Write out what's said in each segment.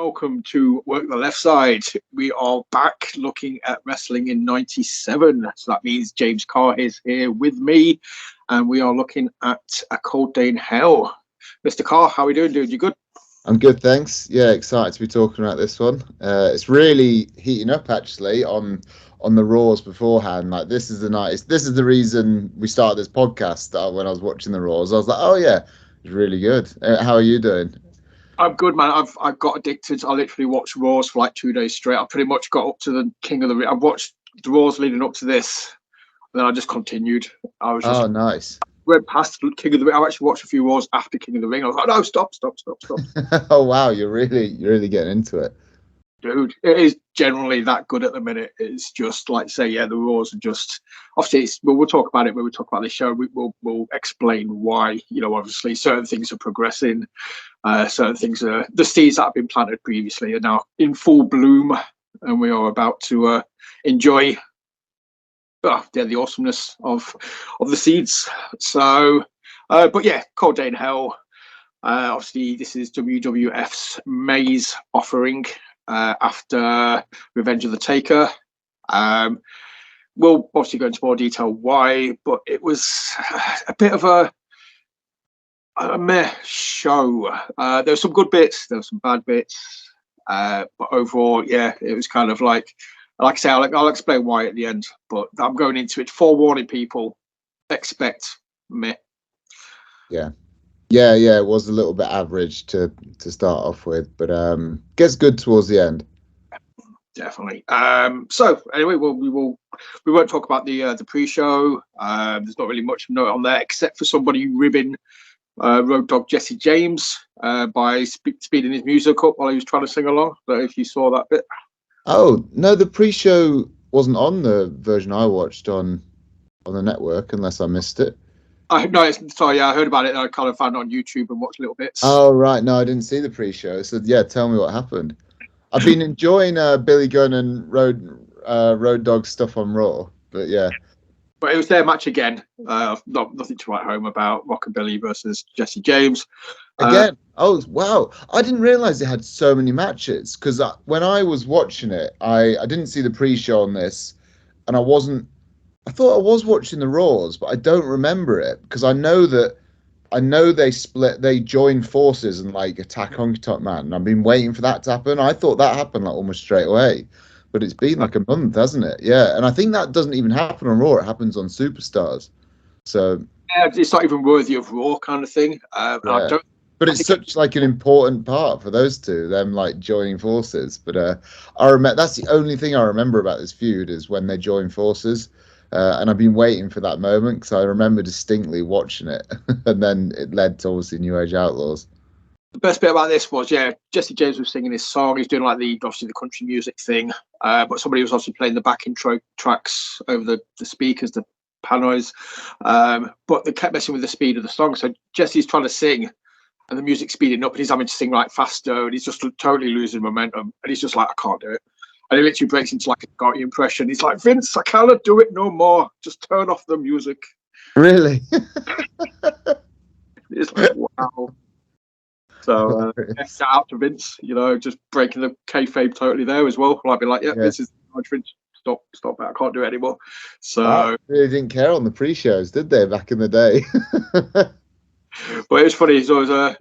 welcome to Work the Left Side. We are back looking at wrestling in '97. So that means James Carr is here with me, and we are looking at A Cold Day in Hell. Mr. Carr, how are we doing, dude? You good? I'm good, thanks. Yeah, excited to be talking about this one. It's really heating up, actually, on the Raws beforehand. Like, this is the reason we started this podcast. When I was watching the Raws, I was like, oh yeah, it's really good. How are you doing? I'm good, man. I've got addicted. I literally watched Raws for like 2 days straight. I pretty much got up to the King of the Ring. I watched the Raws leading up to this, and then I just continued. I was just nice. Went past King of the Ring. I actually watched a few Raws after King of the Ring. I was like, no, stop. Oh wow, you're really getting into it, dude. It is generally that good at the minute. It's just like say, yeah, the Raws are just obviously. We'll talk about it when we talk about the show. We'll explain why. You know, obviously, certain things are progressing. Certain things are the seeds that have been planted previously are now in full bloom, and we are about to enjoy the awesomeness of the seeds. So, but yeah, Cold Day in Hell. Obviously, this is WWF's May's offering after Revenge of the Taker. We'll obviously go into more detail why, but it was a bit of a meh show. There were some good bits, there were some bad bits, but overall, yeah, it was kind of like I say, I'll explain why at the end, but I'm going into it forewarning people, expect meh. Yeah, it was a little bit average to start off with, but gets good towards the end. Definitely. So anyway, we won't talk about the pre-show. There's not really much to note on there except for somebody ribbing Road Dogg Jesse James by speeding his music up while he was trying to sing along. So if you saw that bit. Oh no, the pre-show wasn't on the version I watched on the network, unless I missed it. Sorry, I heard about it and I kind of found it on YouTube and watched little bits. Oh right, no, I didn't see the pre-show. So yeah, tell me what happened. I've been enjoying Billy Gunn and Road Dogg stuff on Raw, but yeah. But it was their match again. Nothing to write home about. Rockabilly versus Jesse James. Again. Oh wow! I didn't realize they had so many matches because when I was watching it, I didn't see the pre-show on this, and I thought I was watching the Raws, but I don't remember it because I know they joined forces and like attack Honky Tonk Man, and I've been waiting for that to happen. I thought that happened like almost straight away, but it's been like a month, hasn't it? Yeah, and I think that doesn't even happen on Raw. It happens on Superstars. So yeah, it's not even worthy of Raw kind of thing. Yeah. But it's such like an important part for those two, them like joining forces. But I remember that's the only thing I remember about this feud is when they join forces, and I've been waiting for that moment because I remember distinctly watching it, and then it led to obviously New Age Outlaws. The best bit about this was, Jesse James was singing his song. He's doing like obviously the country music thing, but somebody was obviously playing the back intro tracks over the speakers, the panoys, but they kept messing with the speed of the song. So Jesse's trying to sing, and the music's speeding up, and he's having to sing like faster, and he's just totally losing momentum, and he's just like, I can't do it. And he literally breaks into like a Scotty impression. He's like, Vince, I cannot do it no more. Just turn off the music. Really? It's like, wow. So shout out to Vince, just breaking the kayfabe totally there as well. I'd be like, yeah, this is Vince. Stop it. I can't do it anymore. So wow, really didn't care on the pre-shows, did they, back in the day? But it was funny. So it was,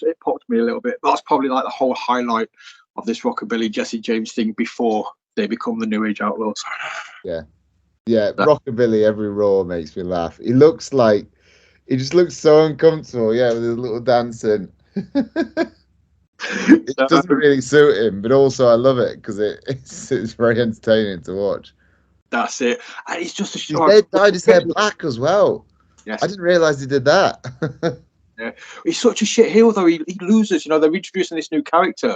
it popped me a little bit. That's probably like the whole highlight of this Rockabilly Jesse James thing before they become the New Age Outlaws. Yeah, Rockabilly every Raw makes me laugh. He just looks so uncomfortable. Yeah, with his little dancing. It doesn't really suit him, but also I love it because it's very entertaining to watch. That's it. And he's just He dyed his hair black as well. Yes. I didn't realise he did that. Yeah, he's such a shit heel though. He loses. They're introducing this new character,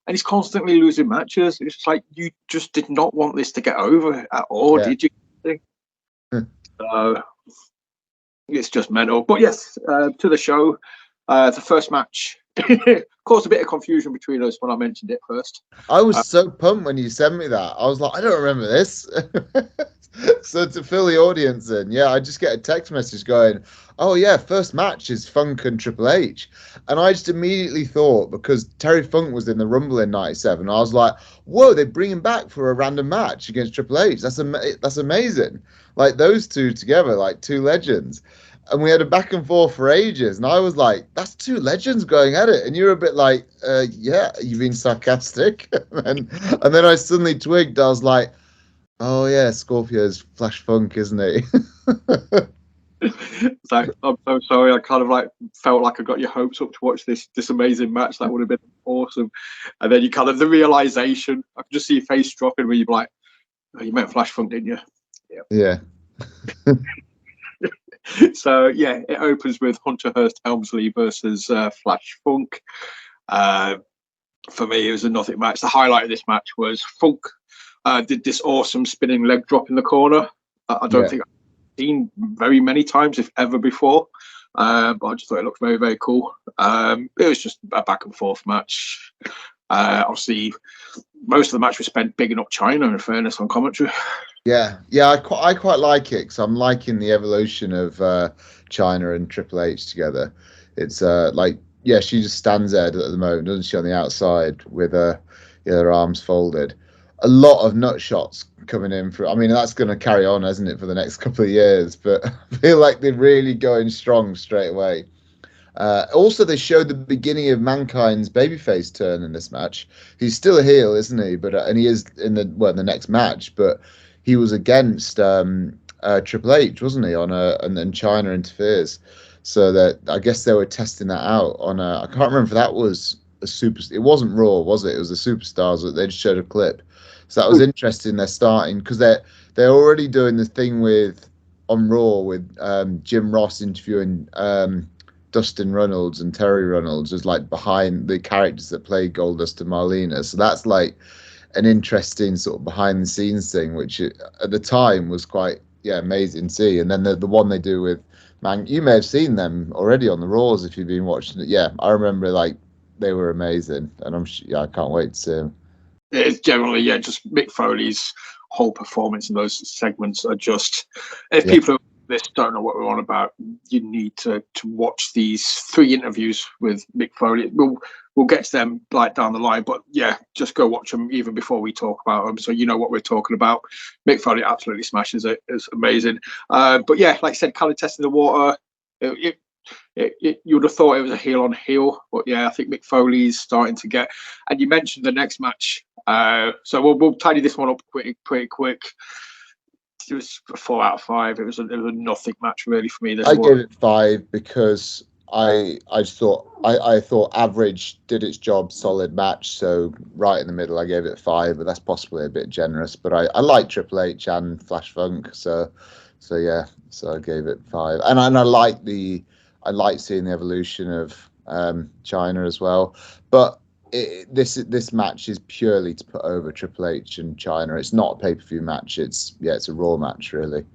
and he's constantly losing matches. It's just like you just did not want this to get over at all, did you? So it's just mental. But yes, to the show. The first match caused a bit of confusion between us when I mentioned it first. I was so pumped when you sent me that. I was like, I don't remember this. So to fill the audience in, yeah, I just get a text message going, "Oh yeah, first match is Funk and Triple H," and I just immediately thought, because Terry Funk was in the Rumble in '97, I was like, "Whoa, they bring him back for a random match against Triple H. That's amazing!" Like those two together, like two legends. And we had a back and forth for ages, and I was like, "That's two legends going at it," and you're a bit like, "Yeah, you've been sarcastic," and then I suddenly twigged. I was like, "Oh yeah, Scorpio's Flash Funk, isn't he?" It's like, I'm so sorry. I kind of like felt like I got your hopes up to watch this amazing match. That would have been awesome. And then you kind of the realization. I could just see your face dropping where you're like, oh, "You meant Flash Funk, didn't you?" Yeah. So yeah, it opens with Hunter Hearst Helmsley versus Flash Funk. For me, it was a nothing match. The highlight of this match was Funk did this awesome spinning leg drop in the corner. I don't think I've seen very many times, if ever, before. But I just thought it looked very, very cool. It was just a back and forth match. Obviously, most of the match was spent bigging up China, in fairness, on commentary. Yeah, I quite like it because I'm liking the evolution of China and Triple H together. It's like, yeah, she just stands there at the moment, doesn't she, on the outside with her arms folded. A lot of nut shots coming in for. I mean, that's going to carry on, isn't it, for the next couple of years? But I feel like they're really going strong straight away. Also, they showed the beginning of Mankind's babyface turn in this match. He's still a heel, isn't he? But and he is in the next match. But he was against Triple H, wasn't he? And then China interferes. So that I guess they were testing that out on I can't remember if that was a super. It wasn't Raw, was it? It was the Superstars. They just showed a clip. So that was interesting. They're starting because they're already doing the thing with on Raw with Jim Ross interviewing Dustin Runnels and Terry Runnels as like behind the characters that play Goldust and Marlena. So that's like an interesting sort of behind the scenes thing, which at the time was quite amazing to see. And then the one they do with you may have seen them already on the Raws if you've been watching it. Yeah, I remember like they were amazing, and I can't wait to see them. It's generally just Mick Foley's whole performance in those segments are just. If people this don't know what we're on about, you need to watch these 3 interviews with Mick Foley. We'll get to them like down the line, but yeah, just go watch them even before we talk about them, so you know what we're talking about. Mick Foley absolutely smashes it. It's amazing. But yeah, like I said, kind of testing the water. You would have thought it was a heel on heel, but yeah, I think Mick Foley's starting to get. And you mentioned the next match, so we'll tidy this one up pretty quick. It was a 4 out of 5. It was a nothing match really for me. I gave it 5 because I thought average did its job, solid match. So right in the middle, I gave it 5, but that's possibly a bit generous. But I like Triple H and Flash Funk, so yeah, so I gave it 5. And I like seeing the evolution of China as well. But this match is purely to put over Triple H and China. It's not a pay-per-view match. It's a Raw match, really.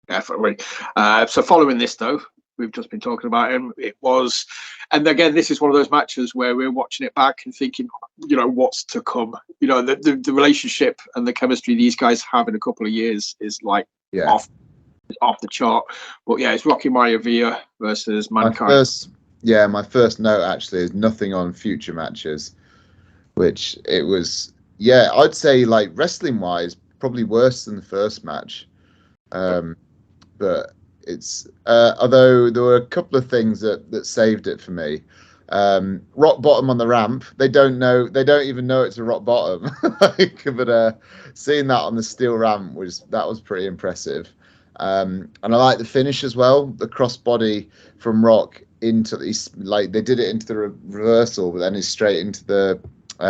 Definitely. So following this, though, we've just been talking about him. It was, and again, this is one of those matches where we're watching it back and thinking, what's to come. The relationship and the chemistry these guys have in a couple of years is like off the chart. But yeah, it's Rocky Maivia versus Mankind. My first note actually is nothing on future matches, which it was. Yeah, I'd say like wrestling wise, probably worse than the first match. But it's although there were a couple of things that saved it for me. Rock bottom on the ramp. They don't even know it's a rock bottom. But seeing that on the steel ramp was pretty impressive. And I like the finish as well. The crossbody from Rock into they did it into the reversal, but then it's straight into the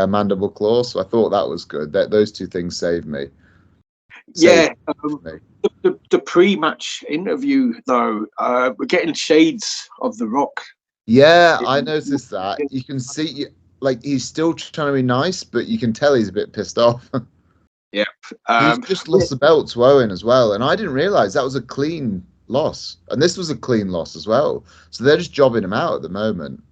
mandible claw. So I thought that was good. Those two things saved me. The pre-match interview though, we're getting shades of The Rock. Yeah, I noticed that. You can see like he's still trying to be nice, but you can tell he's a bit pissed off. Yep. He's just lost the belt to Owen as well, and I didn't realize that was a clean loss, and this was a clean loss as well. So they're just jobbing him out at the moment.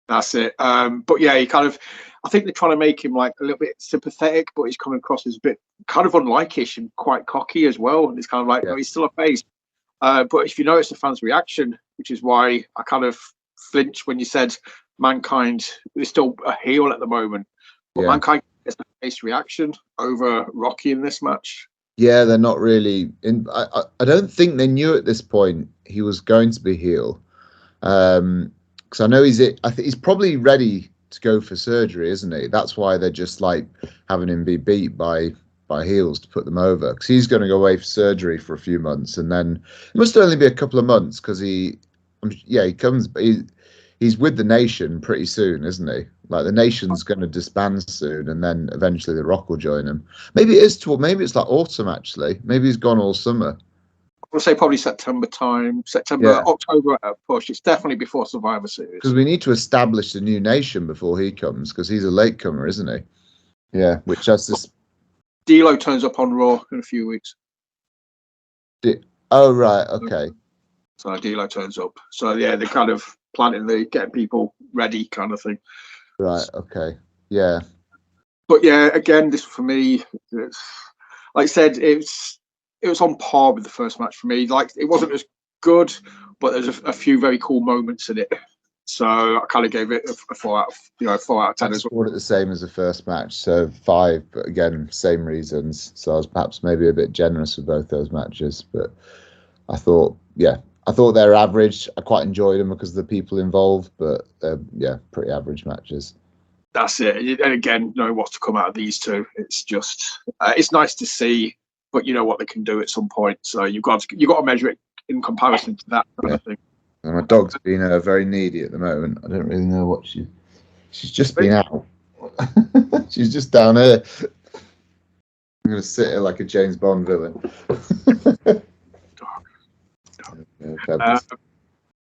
That's it. But yeah, he kind of, I think they're trying to make him like a little bit sympathetic, but he's coming across as a bit kind of unlikeish and quite cocky as well. And it's kind of like, no, he's still a face. But if you notice the fans' reaction, which is why I kind of flinched when you said Mankind is still a heel at the moment, but Mankind gets the face reaction over Rocky in this match. Yeah, they're not really in. I don't think they knew at this point he was going to be heel. Because I know I think he's probably ready to go for surgery, isn't he? That's why they're just like having him be beat by heels to put them over. Because he's going to go away for surgery for a few months, and then it must only be a couple of months because he comes. He's with the Nation pretty soon, isn't he? Like the Nation's going to disband soon, and then eventually the Rock will join him. Maybe it is maybe it's like autumn actually. Maybe he's gone all summer. We'll say probably September time, October at a push. It's definitely before Survivor Series. Because we need to establish the new Nation before he comes, because he's a latecomer, isn't he? Yeah, which has this. D'Lo turns up on Raw in a few weeks. Oh right, okay. So D'Lo turns up. So yeah, they're kind of planning the getting people ready kind of thing. Right. Okay. Yeah. But yeah, again, this for me, like I said, it was on par with the first match for me. Like it wasn't as good, but there's a few very cool moments in it. So I kind of gave it a 4 out of 10 as well. I scored it the same as the first match, so 5. But again, same reasons. So I was perhaps maybe a bit generous with both those matches. But I thought they're average. I quite enjoyed them because of the people involved. But they're pretty average matches. That's it. And again, know what's to come out of these two. It's just it's nice to see, but you know what they can do at some point. So you've got to measure it in comparison to that kind of thing. And my dog's been very needy at the moment. I don't really know what she's just been out. She's just down here. I'm going to sit here like a James Bond villain.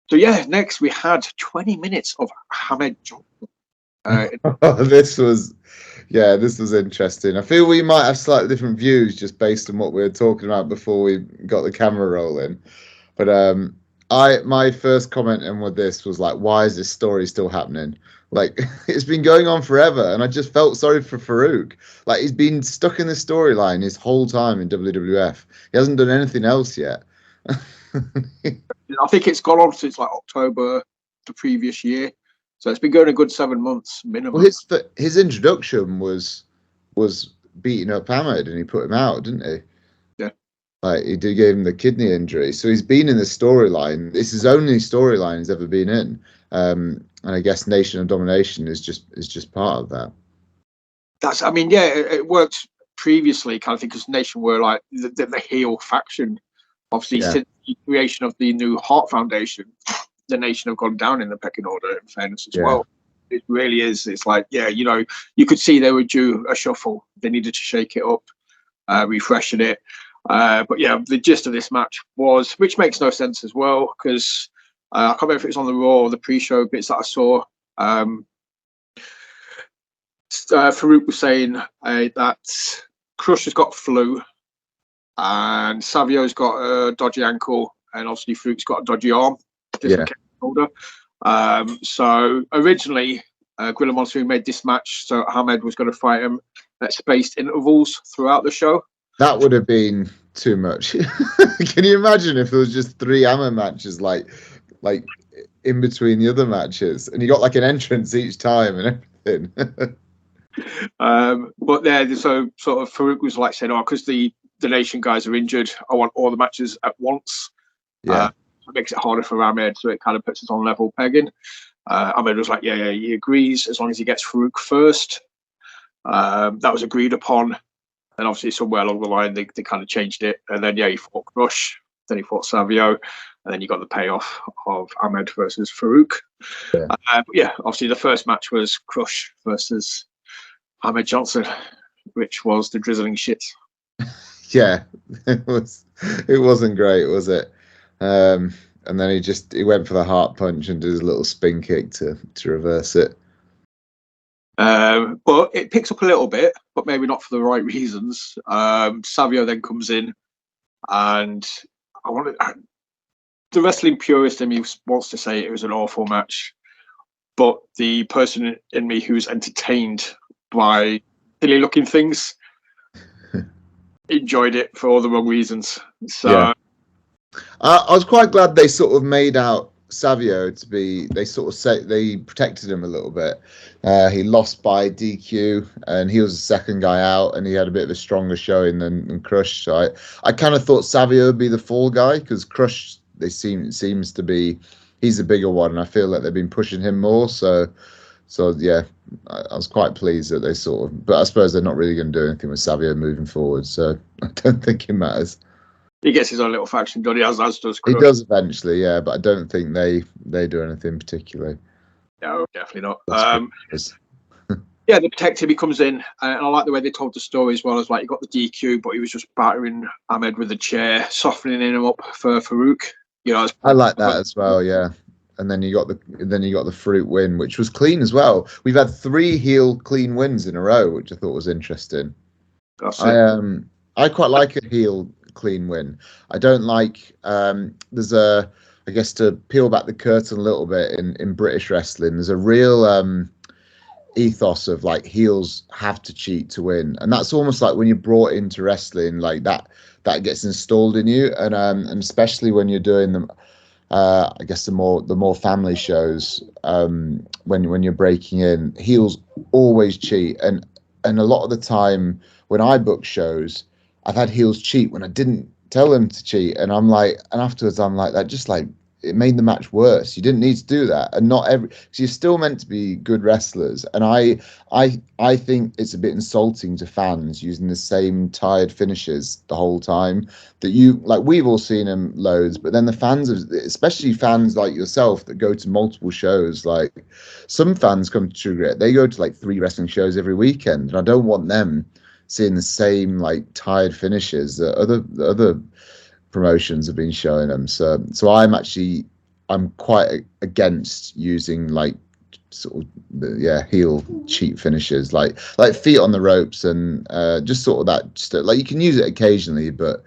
So yeah, next we had 20 minutes of Ahmed Johnson. This was interesting. I feel we might have slightly different views just based on what we were talking about before we got the camera rolling. But my first comment in with this was like, why is this story still happening? Like, it's been going on forever, and I just felt sorry for Farouk. Like, he's been stuck in this storyline his whole time in WWF. He hasn't done anything else yet. I think it's gone on since like October the previous year, so it's been going a good 7 months minimum. Well, his introduction was beating up Ahmed, and he put him out, didn't he? Yeah. Like he gave him the kidney injury, so he's been in the storyline. This is only storyline he's ever been in, and I guess Nation of Domination is just part of that. It worked previously, kind of thing, because Nation were like the heel faction. Obviously, since the creation of the new Heart Foundation, the Nation have gone down in the pecking order, in fairness as well. It really is. It's like, you could see they were due a shuffle. They needed to shake it up, refreshen it. But yeah, the gist of this match was, which makes no sense as well, because I can't remember if it was on the Raw or the pre-show bits that I saw. Farouk was saying that Crush has got flu, and Savio's got a dodgy ankle, and obviously Farouk's got a dodgy arm. Shoulder. So originally, Gorilla Monsoon made this match so Ahmed was going to fight him at spaced intervals throughout the show. That would have been too much. Can you imagine if there was just 3 Ahmed matches like in between the other matches, and you got like an entrance each time and everything? But there, so sort of Farouk was like saying, because the Nation guys are injured, I want all the matches at once. It makes it harder for Ahmed, so it kind of puts us on level pegging. Ahmed was like, yeah, he agrees as long as he gets Farouk first. That was agreed upon. And obviously somewhere along the line, they kind of changed it. And then, he fought Crush. Then he fought Savio. And then you got the payoff of Ahmed versus Farouk. Obviously the first match was Crush versus Ahmed Johnson, which was the drizzling shit. Yeah, it wasn't great, was it? And then he went for the heart punch and did his little spin kick to reverse it. But it picks up a little bit, but maybe not for the right reasons. Savio then comes in, and the wrestling purist in me wants to say it was an awful match. but the person in me who's entertained by silly looking things enjoyed it for all the wrong reasons. So Yeah. I was quite glad they sort of made out Savio to be. They sort of they protected him a little bit. He lost by DQ, and he was the second guy out, and he had a bit of a stronger showing than Crush. So I kind of thought Savio would be the fall guy, because Crush seems to be, he's the bigger one, and I feel like they've been pushing him more. So yeah, I was quite pleased that they sort of. But I suppose they're not really going to do anything with Savio moving forward, so I don't think it matters. he gets his own little faction, does he? As does Crush. He does eventually, yeah, but I don't think they do anything particularly. No, definitely not. Yeah, they protect him. He comes in, and I like the way they told the story as well. As like, he got the DQ, but he was just battering Ahmed with a chair, softening him up for Farouk. You know, I like that as well, yeah. And then you got the Fruit win, which was clean as well. We've had 3 heel clean wins in a row, which I thought was interesting. That's it. I quite like a heel clean win. I don't like there's a, I guess, to peel back the curtain a little bit, in British wrestling, there's a real ethos of like heels have to cheat to win, and that's almost like when you're brought into wrestling, like that gets installed in you, and especially when you're doing them. I guess the more family shows, when you're breaking in, heels always cheat, and a lot of the time when I book shows, I've had heels cheat when I didn't tell them to cheat, and I'm like, and afterwards I'm like, that just like, it made the match worse. You didn't need to do that, and not every. So you're still meant to be good wrestlers, and I think it's a bit insulting to fans using the same tired finishes the whole time. That you like, we've all seen them loads, but then the fans, especially fans like yourself that go to multiple shows, like some fans come to True Grit, they go to like 3 wrestling shows every weekend, and I don't want them seeing the same like tired finishes that other promotions have been showing them. So I'm quite against using like sort of heel cheat finishes, like feet on the ropes, and just sort of that. Just like, you can use it occasionally, but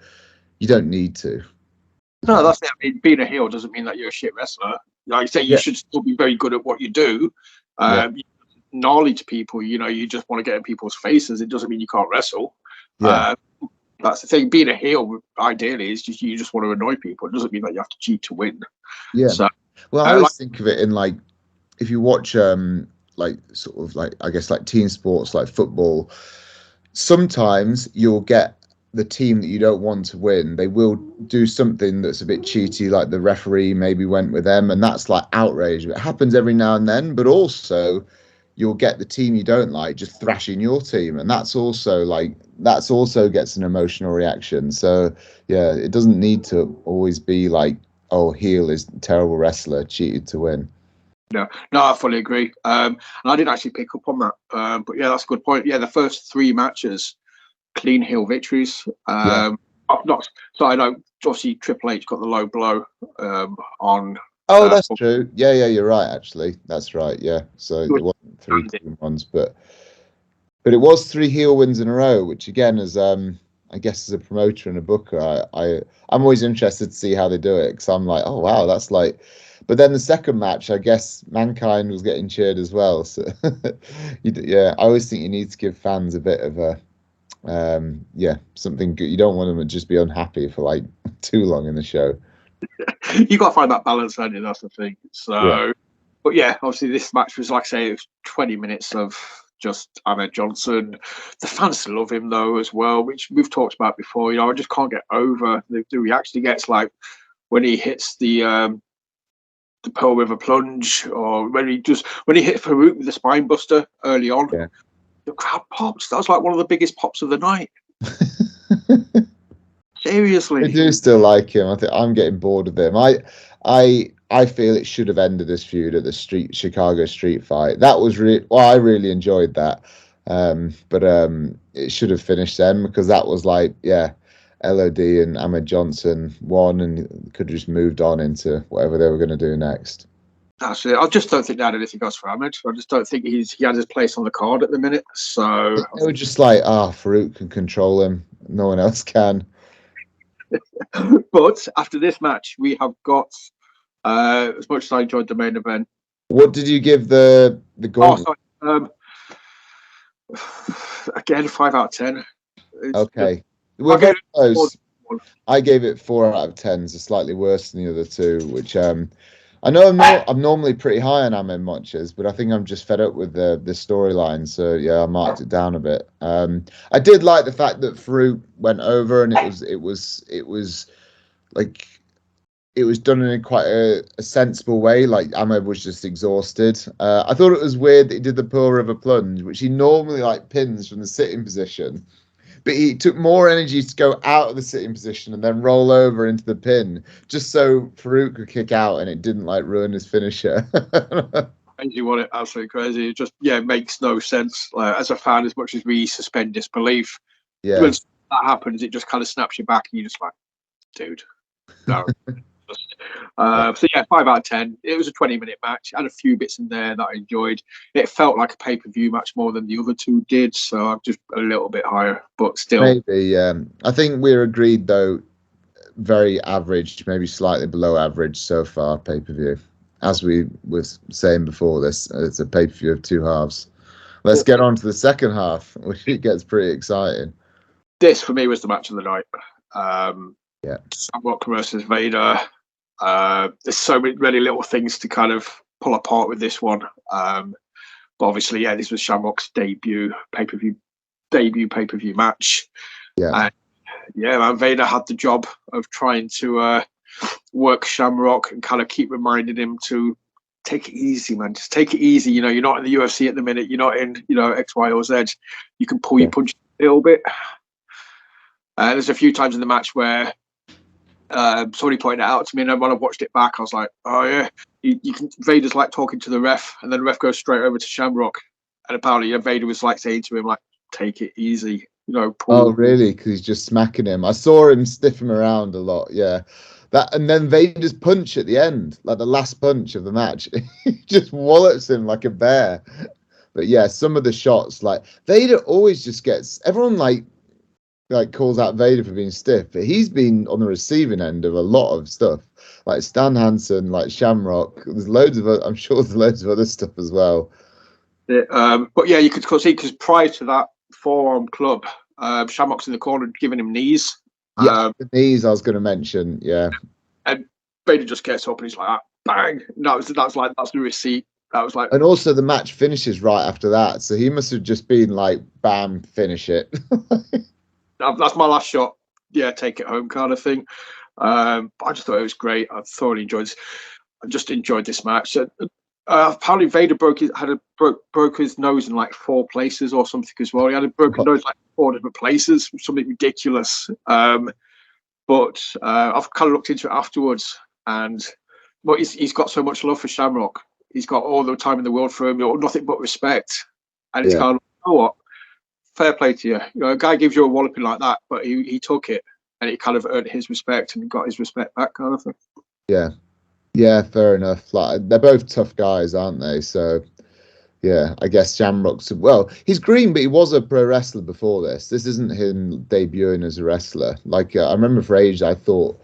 you don't need to. No, that's it. I mean, being a heel doesn't mean that you're a shit wrestler. Like I say, you should still be very good at what you do. Gnarly to people, you know, you just want to get in people's faces. It doesn't mean you can't wrestle. That's the thing. Being a heel, ideally, is just you just want to annoy people. It doesn't mean that you have to cheat to win. Yeah. So, well, I always think of it in like, if you watch like sort of like, I guess, like team sports like football, sometimes you'll get the team that you don't want to win. They will do something that's a bit cheaty, like the referee maybe went with them, and that's like outrage. It happens every now and then, but also you'll get the team you don't like just thrashing your team, and that's also gets an emotional reaction. So yeah, it doesn't need to always be like, oh, heel is terrible wrestler, cheated to win. No, I fully agree. And I didn't actually pick up on that, but yeah, that's a good point. Yeah, the first 3 matches, clean heel victories. Not so I know. Obviously, Triple H got the low blow on. Oh, that's true. Yeah, you're right. Actually, that's right. Yeah, so it wasn't 3 clean ones, but it was 3 heel wins in a row, which again, as I guess as a promoter and a booker, I'm always interested to see how they do it, because I'm like, oh wow, that's like. But then the second match, I guess Mankind was getting cheered as well. So I always think you need to give fans a bit of a something good. You don't want them to just be unhappy for like too long in the show. You got to find that balance, haven't you? That's the thing. So, but yeah, obviously this match was, like I say, it was 20 minutes of just Ahmed Johnson. The fans love him though as well, which we've talked about before. You know, I just can't get over the reaction he gets, like when he hits the Pearl River plunge, or when he hit Farouk with the spine buster early on. Yeah. The crowd pops. That was like one of the biggest pops of the night. Seriously, I do still like him. I think I'm getting bored of him. I feel it should have ended this feud at the Chicago street fight. That was I really enjoyed that. But it should have finished then, because that was like, LOD and Ahmed Johnson won, and could have just moved on into whatever they were going to do next. That's it. I just don't think they had anything else for Ahmed. I just don't think he had his place on the card at the minute. So they were just like, Farouk can control him. No one else can. But after this match, we have got, as much as I enjoyed the main event, What did you give the Oh, gauntlet? sorry. Again, 5 out of 10. Okay, I we're gave very it close. one. I gave it 4 out of 10, so slightly worse than the other two. Which I know I'm normally pretty high on Ahmed Monches, but I think I'm just fed up with the storyline. So yeah, I marked it down a bit. I did like the fact that Farouk went over, and it was like it was done in quite a sensible way. Like Ahmed was just exhausted. I thought it was weird that he did the Pearl River plunge, which he normally like pins from the sitting position. But he took more energy to go out of the sitting position and then roll over into the pin, just so Farouk could kick out and it didn't like ruin his finisher. Crazy, what it absolutely crazy. It just it makes no sense. Like, as a fan, as much as we suspend disbelief, Yeah, when that happens, it just kind of snaps you back, and you're just like, dude, no. So yeah, 5 out of 10. It was a 20-minute match. Had a few bits in there that I enjoyed. It felt like a pay-per-view match more than the other two did, so I'm just a little bit higher, but still. maybe. I think we're agreed though. Very average, maybe slightly below average so far. Pay per view, as we were saying before this, it's a pay per view of two halves. Let's get on to the second half, which it gets pretty exciting. This for me was the match of the night. Yeah, Shamrock versus Vader. There's so many little things to kind of pull apart with this one. But obviously, yeah, this was Shamrock's debut pay-per-view match. yeah. And yeah, man, Vader had the job of trying to work Shamrock and kind of keep reminding him to take it easy, man. Just take it easy. You know, you're not in the UFC at the minute. You're not in, X, Y, or Z. You can pull your punch a little bit. There's a few times in the match where somebody pointed it out to me, and when I watched it back, I was like, "Oh yeah, you can." Vader's like talking to the ref, and then the ref goes straight over to Shamrock, and apparently Vader was like saying to him, like, "Take it easy, pull." Oh, really? Because he's just smacking him. I saw him stiff him around a lot. Yeah, that and then Vader's punch at the end, like the last punch of the match, he just wallops him like a bear. But yeah, some of the shots, like Vader always just gets everyone like calls out Vader for being stiff, but he's been on the receiving end of a lot of stuff. Like Stan Hansen, like Shamrock. There's loads of I'm sure there's loads of other stuff as well. But yeah, you could see because prior to that forearm club, Shamrock's in the corner giving him knees. Yeah, the knees I was going to mention. Yeah, And Vader just gets up and he's like, bang. That's the receipt. That was like, and also the match finishes right after that, so he must have just been like, "Bam, finish it." that's my last shot. Yeah, take it home kind of thing. But I just thought it was great. I thoroughly enjoyed this. I just enjoyed this match. Apparently, Vader broke his nose in like 4 places or something as well. He had a broken nose like 4 different places, something ridiculous. But I've kind of looked into it afterwards, and he's got so much love for Shamrock. He's got all the time in the world for him, nothing but respect. And it's kind of, you know what? Fair play to you. A guy gives you a walloping like that, but he took it, and it kind of earned his respect and got his respect back, kind of thing. Yeah, fair enough. Like they're both tough guys, aren't they? So yeah, I guess Shamrock's he's green, but he was a pro wrestler before this. This isn't him debuting as a wrestler. Like I remember for ages, I thought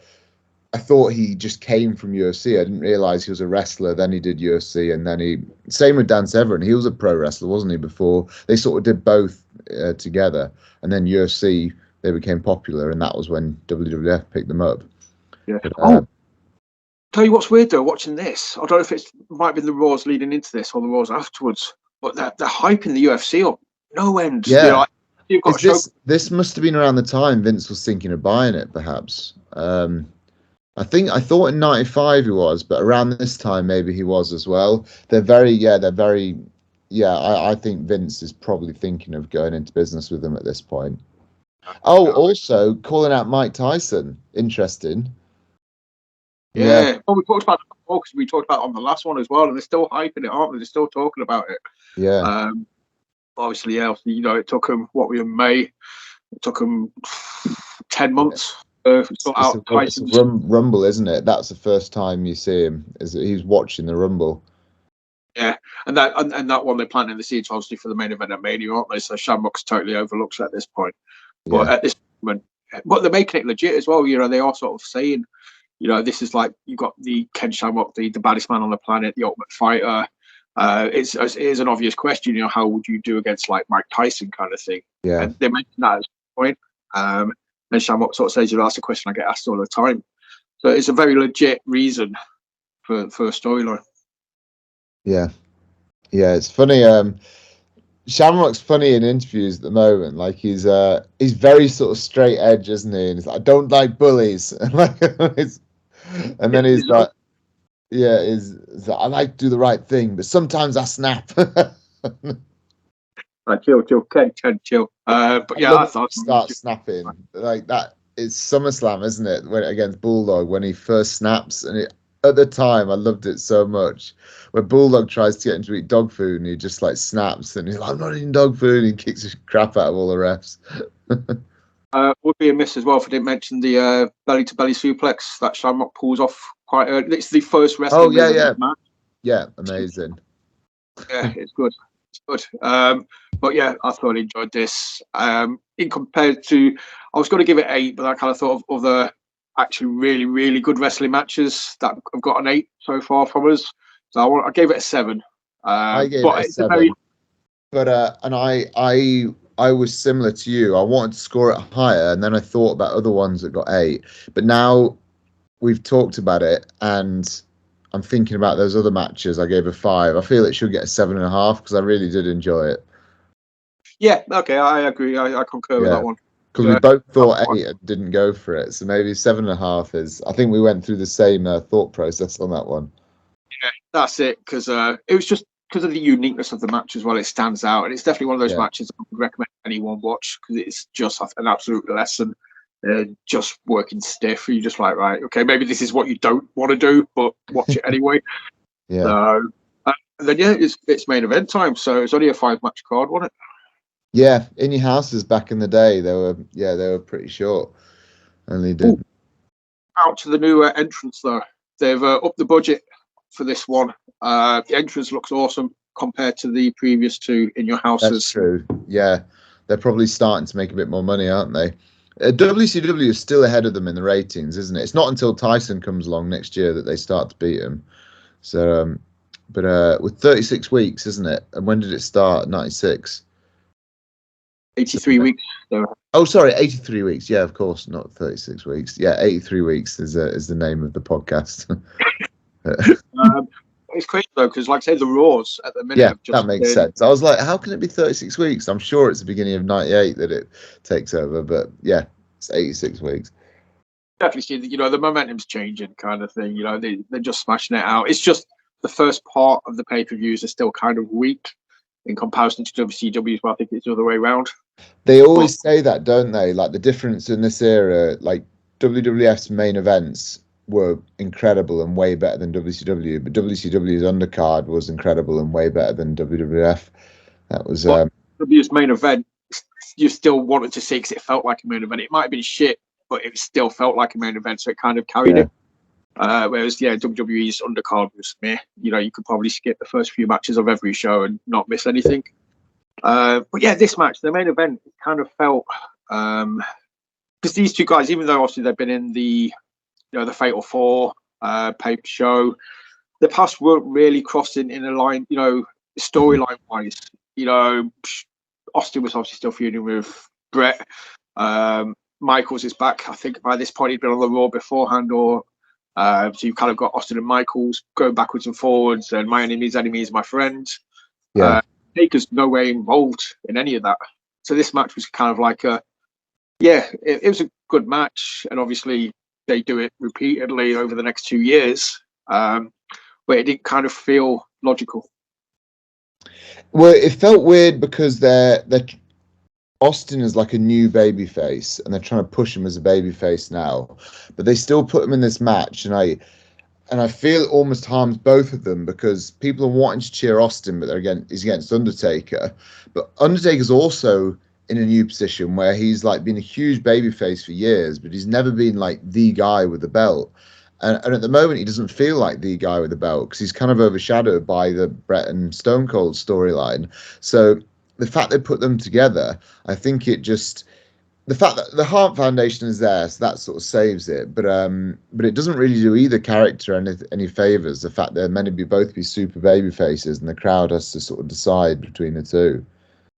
he just came from UFC. I didn't realize he was a wrestler. Then he did UFC, and then same with Dan Severn. He was a pro wrestler, wasn't he? Before they sort of did both together, and then UFC they became popular, and that was when WWF picked them up. Yeah. But, tell you what's weird though, watching this. I don't know if it might be the Raws leading into this or the Raws afterwards, but they're hyping the UFC up no end. Yeah. You've got this must have been around the time Vince was thinking of buying it, perhaps. I thought in '95 he was, but around this time maybe he was as well. I think Vince is probably thinking of going into business with them at this point. Oh, also calling out Mike Tyson. Interesting. Yeah. Well, we talked about it before because we talked about it on the last one as well, and they're still hyping it, aren't they? They're still talking about it. Yeah. Obviously, yeah. It took them in May. It took them 10 months. It's a Rumble, isn't it? That's the first time you see him. Is that he's watching the Rumble? Yeah, and that one they're planting the seeds obviously for the main event at Mania, aren't they? So Shamrock's totally overlooked at this point. But at this moment, but they're making it legit as well. They are sort of saying This is like you've got the Ken Shamrock, the baddest man on the planet, the Ultimate Fighter. It's an obvious question. How would you do against like Mike Tyson kind of thing? Yeah. And they mentioned that as a point. And Shamrock sort of says, "That's a question I get asked all the time." So it's a very legit reason for a storyline. Yeah, it's funny. Shamrock's funny in interviews at the moment. Like he's very sort of straight edge, isn't he? And he's like, I don't like bullies, and then he's like, yeah, he's like, I like to do the right thing, but sometimes I snap. Chill, Ken, chill. But yeah, I thought start snapping like that. It's SummerSlam, isn't it? When against Bulldog when he first snaps, and at the time I loved it so much. When Bulldog tries to get him to eat dog food, and he just like snaps, and he's like, "I'm not eating dog food." And he kicks the crap out of all the refs. Would be a miss as well if I didn't mention the belly to belly suplex that Shamrock pulls off quite early. It's the first wrestling match. Yeah, amazing. Yeah, it's good. It's good. But yeah, I thoroughly enjoyed this. In compared to, I was going to give it 8, but I kind of thought of other actually really, really good wrestling matches that have got an 8 so far from us. So I gave it a 7. I gave it a 7. And I was similar to you. I wanted to score it higher, and then I thought about other ones that got 8. But now we've talked about it, and I'm thinking about those other matches. I gave a 5. I feel it should get a 7.5 because I really did enjoy it. Yeah, okay, I agree. I concur with that one. Because we both thought 8 and didn't go for it. So maybe 7.5 is. I think we went through the same thought process on that one. Yeah, that's it. Because it was just because of the uniqueness of the match as well. It stands out, and it's definitely one of those matches I would recommend anyone watch because it's just an absolute lesson. Just working stiff. You're just like, right, okay, maybe this is what you don't want to do, but watch it anyway. Yeah. So, and then it's main event time. So it's only a 5-match card, wasn't it? Yeah, in your houses back in the day, they were pretty short. Only did. Out to the new entrance though. They've upped the budget for this one. The entrance looks awesome compared to the previous 2 in your houses. That's true. Yeah, they're probably starting to make a bit more money, aren't they? WCW is still ahead of them in the ratings, isn't it? It's not until Tyson comes along next year that they start to beat him. So, but with 36 weeks, isn't it? And when did it start? 96. 83 weeks. So. Oh, sorry, 83 weeks. Yeah, of course, not 36 weeks. Yeah, 83 weeks is the name of the podcast. It's crazy though, because like I say, the Raws at the minute. Yeah, that makes sense. I was like, how can it be 36 weeks? I'm sure it's the beginning of 98 that it takes over, but yeah, it's 86 weeks. Definitely see that, the momentum's changing kind of thing. They're just smashing it out. It's just the first part of the pay-per-views are still kind of weak in comparison to WCW, but I think it's the other way around. They always say that, don't they? Like the difference in this era, like WWF's main events were incredible and way better than WCW, but WCW's undercard was incredible and way better than WWF. That was WWF's main event. You still wanted to see because it felt like a main event. It might have been shit, but it still felt like a main event, so it kind of carried it. Whereas, WWE's undercard was meh. You could probably skip the first few matches of every show and not miss anything. But yeah, this match, the main event, kind of felt because these two guys, even though obviously they've been in the the Fatal 4 paper show, the past weren't really crossing in a line, storyline wise. Austin was obviously still feuding with Brett. Michaels is back. I think by this point he'd been on the Raw beforehand, or so you've kind of got Austin and Michaels going backwards and forwards, and my enemy's enemy is my friend. Yeah. Taker's no way involved in any of that. So this match was kind of like it was a good match, and obviously they do it repeatedly over the next 2 years, but it didn't kind of feel logical. Well, it felt weird because they're Austin is like a new babyface, and they're trying to push him as a babyface now, but they still put him in this match, and I feel it almost harms both of them because people are wanting to cheer Austin, but he's against Undertaker. But Undertaker's also in a new position where he's like been a huge babyface for years, but he's never been like the guy with the belt. And at the moment, he doesn't feel like the guy with the belt because he's kind of overshadowed by the Bret and Stone Cold storyline. So the fact they put them together, I think it just the fact that the Heart Foundation is there, so that sort of saves it. But it doesn't really do either character any favors. The fact they're meant to be both be super baby faces, and the crowd has to sort of decide between the two.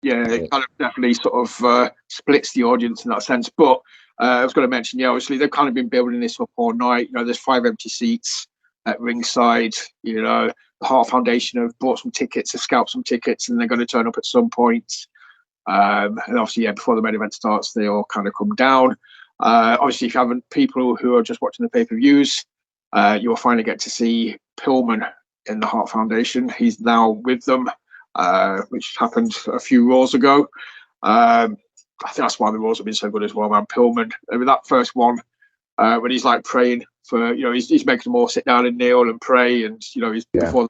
Yeah, it kind of definitely sort of splits the audience in that sense. But I was going to mention, yeah, obviously they've kind of been building this up all night. You know, there's 5 empty seats at ringside. You know, the Heart Foundation have bought some tickets, have scalped some tickets, and they're going to turn up at some point. And obviously, yeah, before the main event starts, they all kind of come down. Obviously, if you haven't, people who are just watching the pay-per-views, you will finally get to see Pillman in the Heart Foundation. He's now with them, which happened a few Raws ago. I think that's why the Raws have been so good as well, man. Pillman, with that first one, when he's like praying for, you know, he's making them all sit down and kneel and pray, and you know, he's before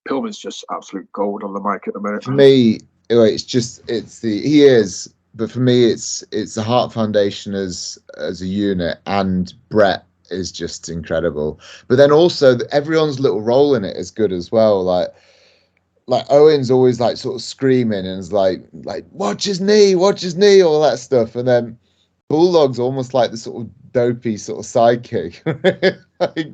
Pillman's just absolute gold on the mic at the minute. For me, he is, but for me, it's the Heart Foundation as a unit, and Brett is just incredible. But then also everyone's little role in it is good as well. Like Owen's always like sort of screaming and is like watch his knee, all that stuff, and then Bulldog's almost like the sort of dopey sort of sidekick.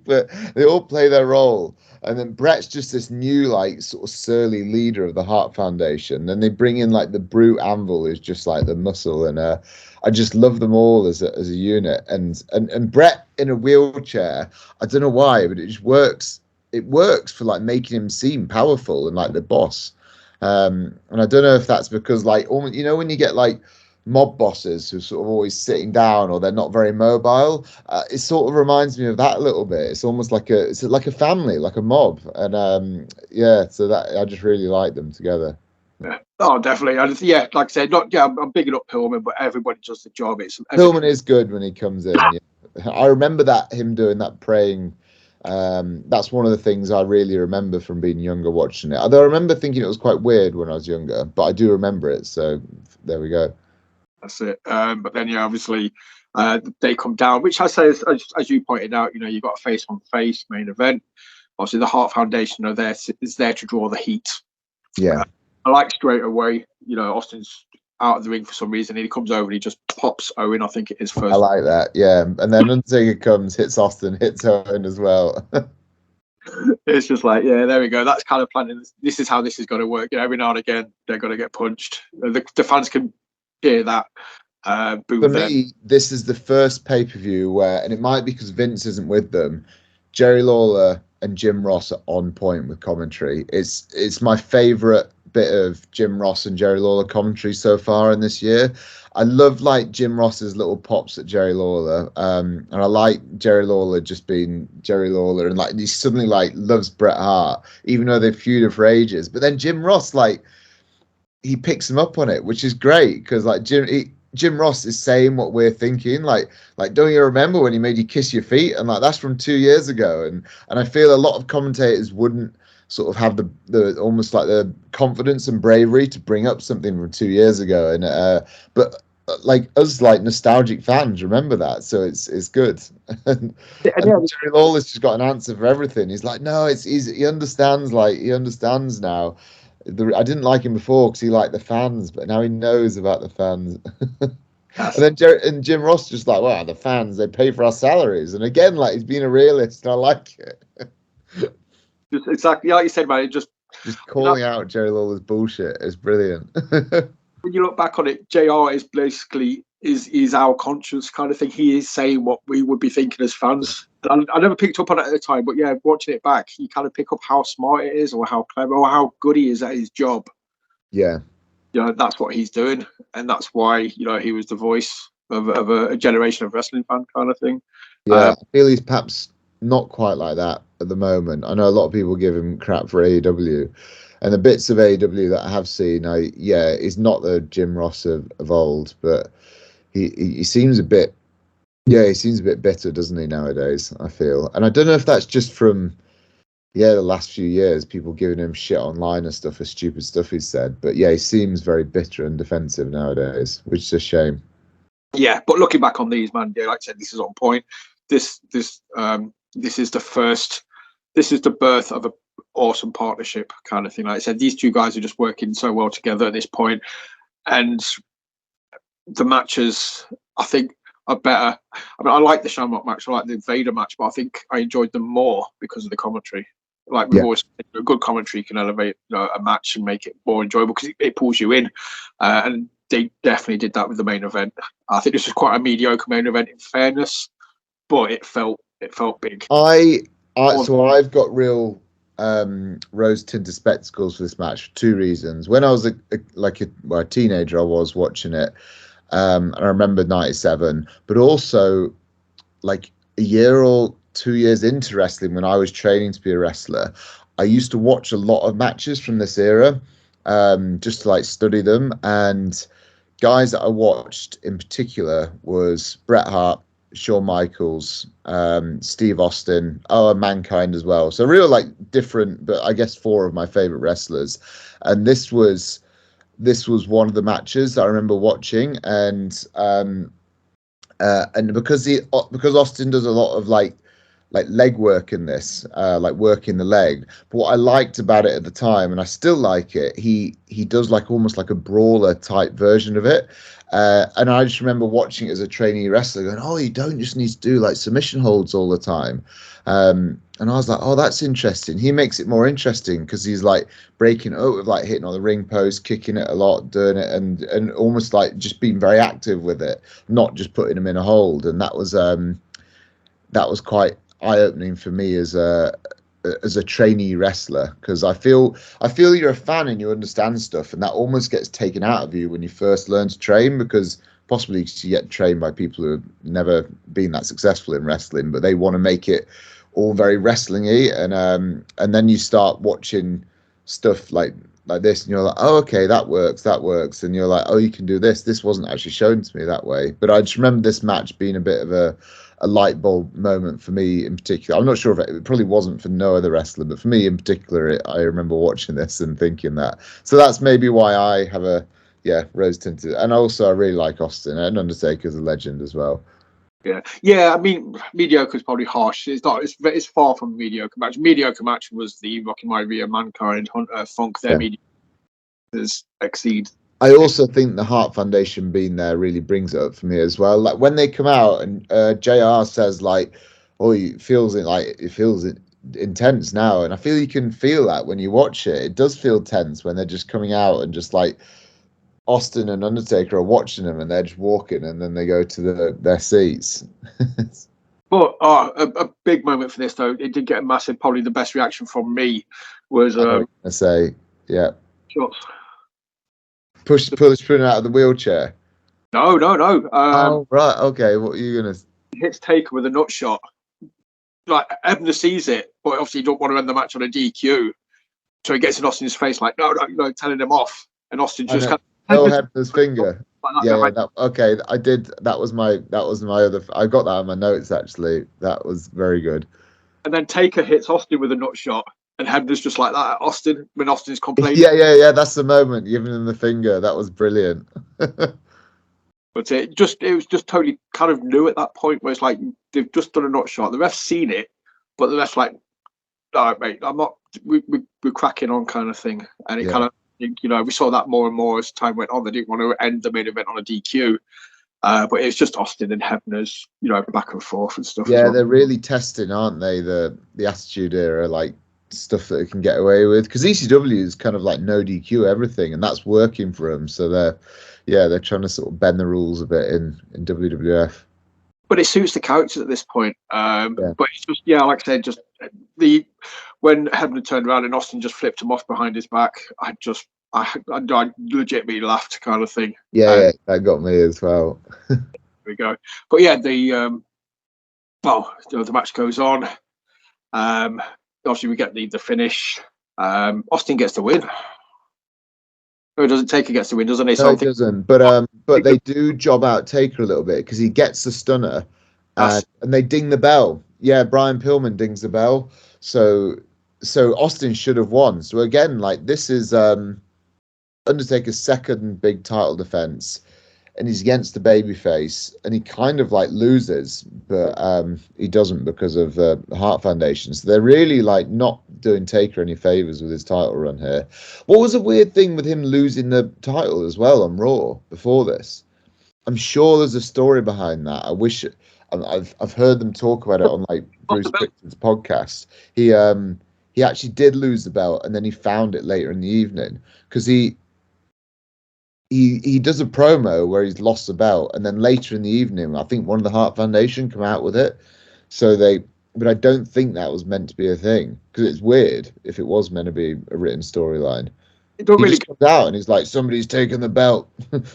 But they all play their role. And then Brett's just this new, like, sort of surly leader of the Heart Foundation. Then they bring in like the Brute Anvil, who's just like the muscle, and I just love them all as a unit. And Brett in a wheelchair, I don't know why, but it just works. It works for like making him seem powerful and like the boss. And I don't know if that's because like almost, you know, when you get like mob bosses who sort of always sitting down or they're not very mobile, it sort of reminds me of that a little bit. It's almost like it's like a family, like a mob, and so that I just really like them together. Yeah. Oh, definitely. Yeah, like I said, I'm bigging up Pillman, but everybody does the job. Pillman is good when he comes in. Yeah. I remember him doing that praying. That's one of the things I really remember from being younger watching it. Although I remember thinking it was quite weird when I was younger, but I do remember it. So there we go. That's it. But then, yeah, obviously, they come down, which I say, as you pointed out, you know, you've got a face-on-face main event. Obviously, the Heart Foundation is there to draw the heat. Yeah. I like straight away, you know, Austin's out of the ring for some reason. He comes over and he just pops Owen, I think it is first. I like that, yeah. And then Undertaker comes, hits Austin, hits Owen as well. It's just like, yeah, there we go. That's kind of planning. This is how this is going to work. You know, every now and again, they're going to get punched. The fans can hear that. For me, this is the first pay-per-view where, and it might be because Vince isn't with them, Jerry Lawler and Jim Ross are on point with commentary. It's my favorite bit of Jim Ross and Jerry Lawler commentary so far in this year. I love like Jim Ross's little pops at Jerry Lawler, and I like Jerry Lawler just being Jerry Lawler, and like he suddenly like loves Bret Hart, even though they've feuded for ages. But then Jim Ross, like, he picks him up on it, which is great because like Jim Ross is saying what we're thinking. Like don't you remember when he made you kiss your feet? And like that's from 2 years ago, and I feel a lot of commentators wouldn't sort of have the almost like the confidence and bravery to bring up something from 2 years ago, and but like us, like nostalgic fans, remember that, so it's good. and Jerry Lawler's just got an answer for everything. He's like, no, it's easy. He understands now. I didn't like him before because he liked the fans, but now he knows about the fans. And then Jim Ross just like, wow, the fans, they pay for our salaries. And again, like, he's being a realist, and I like it. Just exactly like you said, man. Just calling out Jerry Lawler's bullshit is brilliant. When you look back on it, JR is basically is our conscience kind of thing. He is saying what we would be thinking as fans. I never picked up on it at the time, but yeah, watching it back, you kind of pick up how smart it is, or how clever, or how good he is at his job. Yeah, you know, that's what he's doing, and that's why, you know, he was the voice of a generation of wrestling fan kind of thing. Yeah, I feel he's perhaps not quite like that at the moment. I know a lot of people give him crap for AEW, and the bits of AEW that I have seen, he's not the Jim Ross of old, but he seems a bit, he seems a bit bitter, doesn't he, nowadays, I feel. And I don't know if that's just from, the last few years, people giving him shit online and stuff for stupid stuff he's said. But yeah, he seems very bitter and defensive nowadays, which is a shame. Yeah, but looking back on these, man, like I said, this is on point. This is the birth of an awesome partnership kind of thing. Like I said, these two guys are just working so well together at this point, and the matches, I think, are better. I mean, I like the Shamrock match, I like the Vader match, but I think I enjoyed them more because of the commentary. Like we've always said, a good commentary can elevate, you know, a match and make it more enjoyable because it pulls you in. And they definitely did that with the main event. I think this was quite a mediocre main event in fairness, but it felt big. So I've got real rose tinted spectacles for this match for two reasons. When I was a teenager, I was watching it, and I remember '97, but also like a year or 2 years into wrestling, when I was training to be a wrestler, I used to watch a lot of matches from this era, just to like study them. And guys that I watched in particular was Bret Hart, Shawn Michaels, Steve Austin, and Mankind as well. So real like different, but I guess four of my favorite wrestlers. And this was one of the matches I remember watching, and because Austin does a lot of like leg work in this, like working the leg. But what I liked about it at the time, and I still like it, he does like almost like a brawler type version of it. And I just remember watching it as a trainee wrestler going, oh, you don't just need to do like submission holds all the time. And I was like, oh, that's interesting. He makes it more interesting because he's like breaking it up with like hitting on the ring post, kicking it a lot, doing it, and almost like just being very active with it, not just putting him in a hold. And that was quite eye-opening for me as a trainee wrestler, because I feel you're a fan and you understand stuff, and that almost gets taken out of you when you first learn to train, because possibly you get trained by people who have never been that successful in wrestling, but they want to make it all very wrestling-y, and then you start watching stuff like this, and you're like, oh, okay, that works, and you're like, oh, you can do this. This wasn't actually shown to me that way. But I just remember this match being a bit of a light bulb moment for me in particular. I'm not sure if it probably wasn't for no other wrestler, but for me in particular, I remember watching this and thinking that. So that's maybe why I have a rose tinted. And also I really like Austin, and Undertaker's a legend as well. Yeah. I mean, mediocre is probably harsh. It's not. It's far from a mediocre match. Mediocre match was the Rocky Mavia, Mankind, Funk. Their mediocres exceed. I also think the Hart Foundation being there really brings it up for me as well. Like when they come out and JR says like, "Oh, it feels intense now," and I feel you can feel that when you watch it. It does feel tense when they're just coming out and just like Austin and Undertaker are watching them and they're just walking and then they go to their seats. But a big moment for this though. It did get a massive. Probably the best reaction from me was I say, yeah. Sure. Pulling out of the wheelchair. No. Oh right, okay. What are you gonna? Hits Taker with a nut shot. Like Ebner sees it, but obviously you don't want to end the match on a DQ, so he gets in Austin's face like, no, telling him off, and Austin just kind of Hebner's finger. Okay. I did. That was my other. I got that on my notes actually. That was very good. And then Taker hits Austin with a nut shot. And Hebner's just like that at Austin when Austin's complaining. Yeah. That's the moment, giving him the finger. That was brilliant. But it was just totally kind of new at that point, where it's like they've just done a nut shot. The ref's seen it, but the ref's like, all right, mate, I'm not. We're cracking on, kind of thing. And it kind of, we saw that more and more as time went on. They didn't want to end the main event on a DQ. But it's just Austin and Hebner's, back and forth and stuff. Yeah, they're really testing, aren't they? The Attitude Era, like stuff that they can get away with, because ECW is kind of like no DQ everything, and that's working for them. So they're trying to sort of bend the rules a bit in WWF. But it suits the characters at this point. But it's just like I said, just when Hebner turned around and Austin just flipped him off behind his back, I legitimately laughed, kind of thing. Yeah, that got me as well. There we go. But yeah, the match goes on. Obviously, we get the finish. Austin gets the win. Or doesn't Taker gets the win, doesn't he? No, he doesn't. But they do job out Taker a little bit, because he gets the stunner, and they ding the bell. Yeah, Brian Pillman dings the bell. So Austin should have won. So again, like this is Undertaker's second big title defense, and he's against the babyface, and he kind of like loses, but he doesn't because of the Hart Foundation. So they're really like not doing Taker any favors with his title run here. What was a weird thing with him losing the title as well on Raw before this? I'm sure there's a story behind that. I wish I've heard them talk about it on like Bruce Pritchard's podcast. He actually did lose the belt, and then he found it later in the evening because he does a promo where he's lost the belt, and then later in the evening, I think one of the Hart Foundation come out with it. But I don't think that was meant to be a thing because it's weird if it was meant to be a written storyline. He just comes out and he's like, somebody's taken the belt.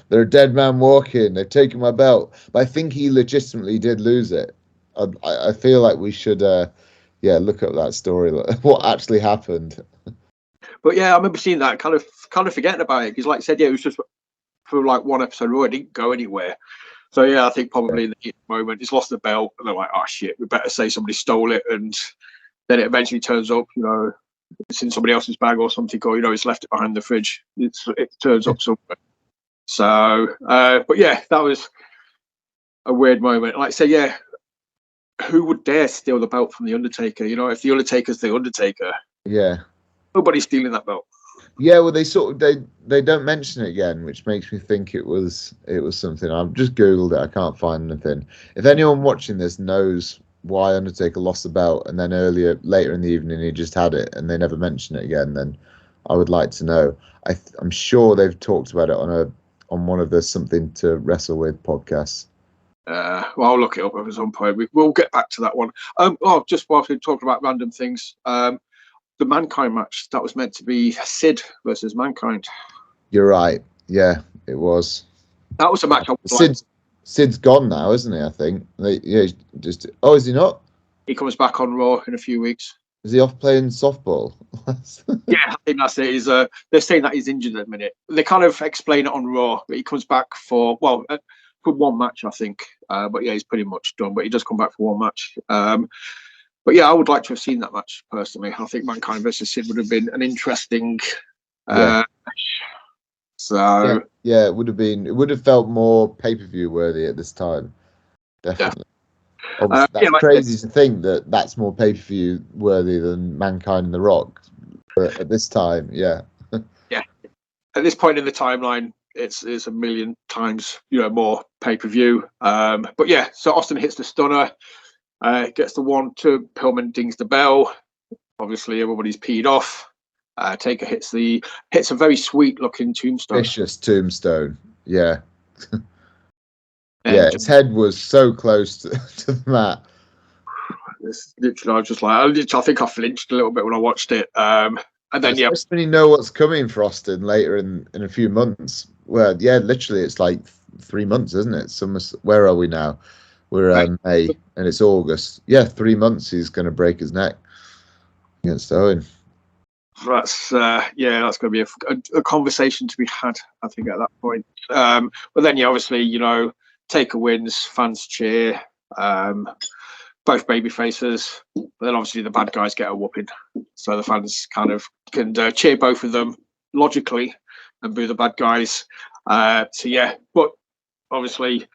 They're a dead man walking. They've taken my belt. But I think he legitimately did lose it. I feel like we should, look up that story, what actually happened. But yeah, I remember seeing that, kind of forgetting about it because, like I said, it was just for like one episode. It didn't go anywhere. So yeah, I think probably in the moment he's lost the belt, and they're like, "Oh shit, we better say somebody stole it." And then it eventually turns up, it's in somebody else's bag or something, or it's left it behind the fridge. It turns up somewhere. So, but yeah, that was a weird moment. Like I say, yeah, who would dare steal the belt from the Undertaker? If the Undertaker's the Undertaker, yeah, nobody's stealing that belt. Yeah, well, they don't mention it again, which makes me think it was something. I've just googled it. I can't find anything. If anyone watching this knows why Undertaker lost the belt and then later in the evening he just had it and they never mention it again, then I would like to know. I'm sure they've talked about it on one of the Something to Wrestle With podcasts. Well, I'll look it up at some point. We'll get back to that one. Just whilst we're talking about random things, the Mankind match that was meant to be Sid versus Mankind. You're right. Yeah, it was. That was a match. Sid's gone now, isn't he? I think. Is he not? He comes back on Raw in a few weeks. Is he off playing softball? Yeah, I think that's it. They're saying that he's injured at the minute. They kind of explain it on Raw, but he comes back for one match, I think. But yeah, he's pretty much done. But he does come back for one match. But yeah, I would like to have seen that match personally. I think Mankind versus Sid would have been an interesting match. So yeah, it would have been. It would have felt more pay-per-view worthy at this time. Definitely. Yeah. That's crazy to think that's more pay-per-view worthy than Mankind and The Rock. But at this time, yeah. Yeah. At this point in the timeline, it's a million times more pay-per-view. But yeah, so Austin hits the stunner. Gets the 1-2. Pillman dings the bell. Obviously, everybody's peed off. Taker hits a very sweet looking tombstone. Vicious tombstone. Yeah. Yeah, his head was so close to the mat. It's literally, I was just like, I think I flinched a little bit when I watched it. And then when you know what's coming for Austin later in a few months. Well, yeah, literally, it's like 3 months, isn't it? Where are we now? We're May and it's August. Yeah, 3 months he's going to break his neck against Owen. That's going to be a conversation to be had, I think, at that point. But then, obviously, Taker wins, fans cheer, both baby faces. Then obviously the bad guys get a whooping, so the fans kind of can cheer both of them logically and boo the bad guys. But obviously.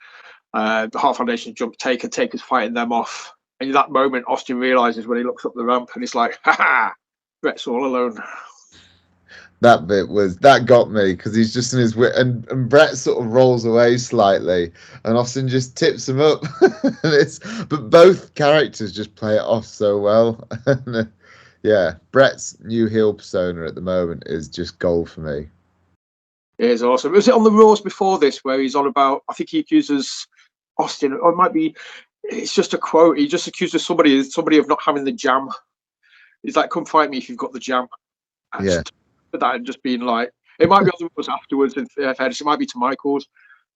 The Hart Foundation jump Taker's fighting them off. And in that moment, Austin realizes when he looks up the ramp and he's like, ha, Brett's all alone. That that got me because he's just in his wit and Brett sort of rolls away slightly and Austin just tips him up. But both characters just play it off so well. Yeah, Brett's new heel persona at the moment is just gold for me. It is awesome. Was it on the Raws before this where he's on about, I think he accuses Austin, or it might be, it's just a quote. He just accuses somebody of not having the jam. He's like, "Come fight me if you've got the jam." And that just being like, it might be on the Raws afterwards. It might be to Michaels,